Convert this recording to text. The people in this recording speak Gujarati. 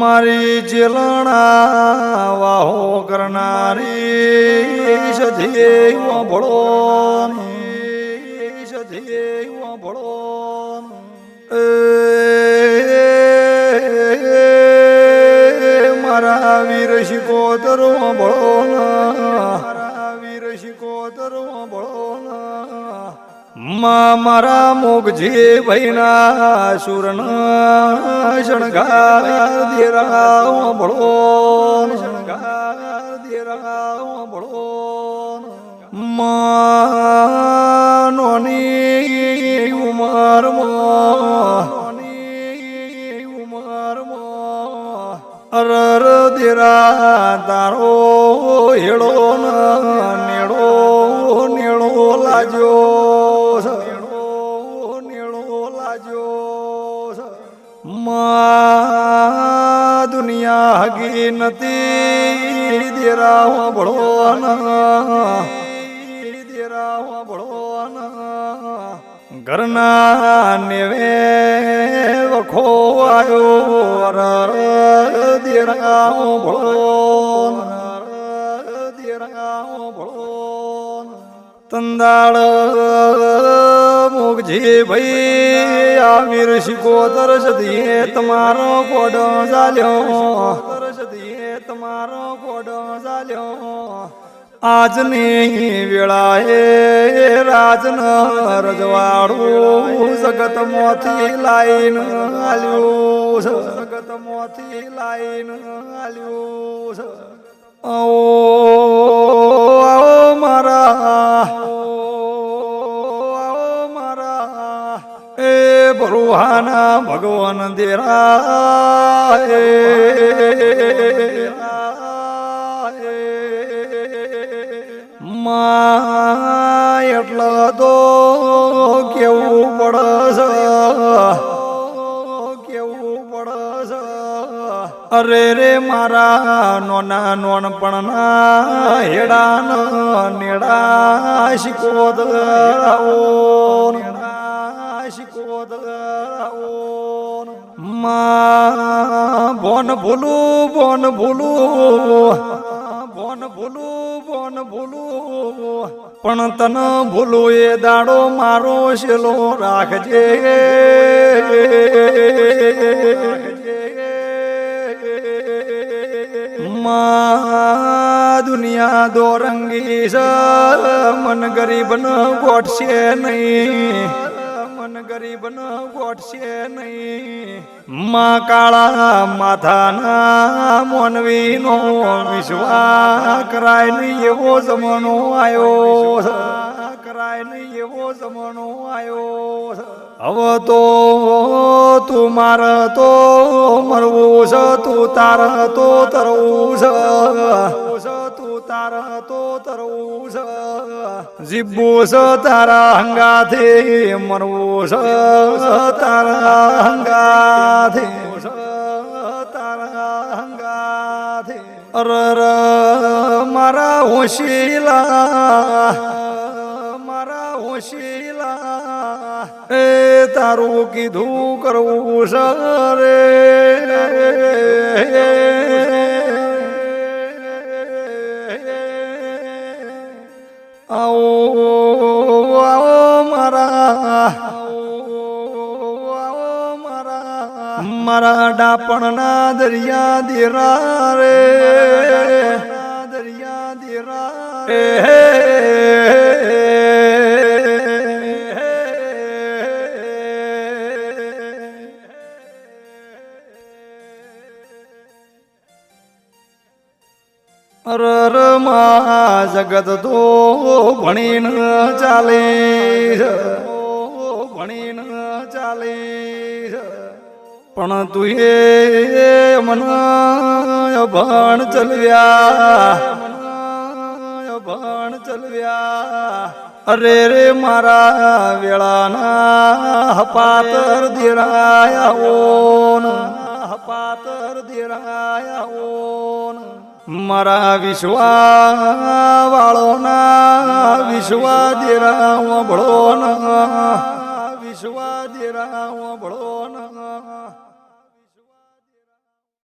મારી જેલણા વાહો કરનારી સધેવ ભળો સધેવ ભળો મારા વીર શિકોતર ભળો મારા વીર શિકોતર ભળો મારા મોગજી ભૈના સુરના શણગાર દેરાવ ભળો શણગાર દેરાવ ભળો નોની ઉમરમાં અરર દેરા તારો હેળો નેળો નેળો લાજો દુનિયા હગી નથી દેરાવ ભળવાના દેરાવ ભળવાના ઘરના નેવે વખો આવ્યો દેરાવ ભળો દેરાવ ભળો તંદાળ મોગજી ભાઈ આવીર શિકોતર સદીએ તમારો કોડો ચાલ્યો સદીએ તમારો કોડો ચાલ્યો આજની વેળાએ રાજન રજવાડું જગત મોથી લાઈન આલ્યું જગત મોથી લાઈન આલ્યું આવો મારા ભરુહાના ભગવાન દેરા એટલો તો કેવું પડશે કેવું પડશે અરે રે મારા નોના નોનપણના હેડાન નેડા શિકોતરાઓ બોન ભૂલું બોન ભૂલું બોન ભૂલું બોન ભૂલું પણ તન ભૂલું એ દાડો મારો શેલો રાખજે દુનિયા દોરંગી છે મન ગરીબ ન ગોઠશે નહીં મન ગરીબ ન ગોઠશે નહીં કાળા માથાના મોનવી નો વિશ્વા કરાય નહીં એવો જમાનો આવ્યો કરાય નહીં એવો જમાનો આવ્યો હવે તો તું મારે તો મરવું છે તું તારે તો તરવું છે તું તારે તો તરવું છે જીબવું છે તારા હંગાથી મરવું છે તારા હંગાથી તારા હંગાથી અરર મારા હોશીલા મારા હોશીલા એ તારું કીધું કરવું છે રે આવો આવો મારા મારા ડાપણના દરિયા દેરા રે દરિયા દેરા અરર માં જગત તો ભણીન ચાલે ભણીન ચાલે પણ તું એ મન ભણ ચલવ્યા અરે રે મારા વેળાના પાતર દેરાયા ઓન મારા વિશ્વા વાળોના વિશ્વા દેરા ભળો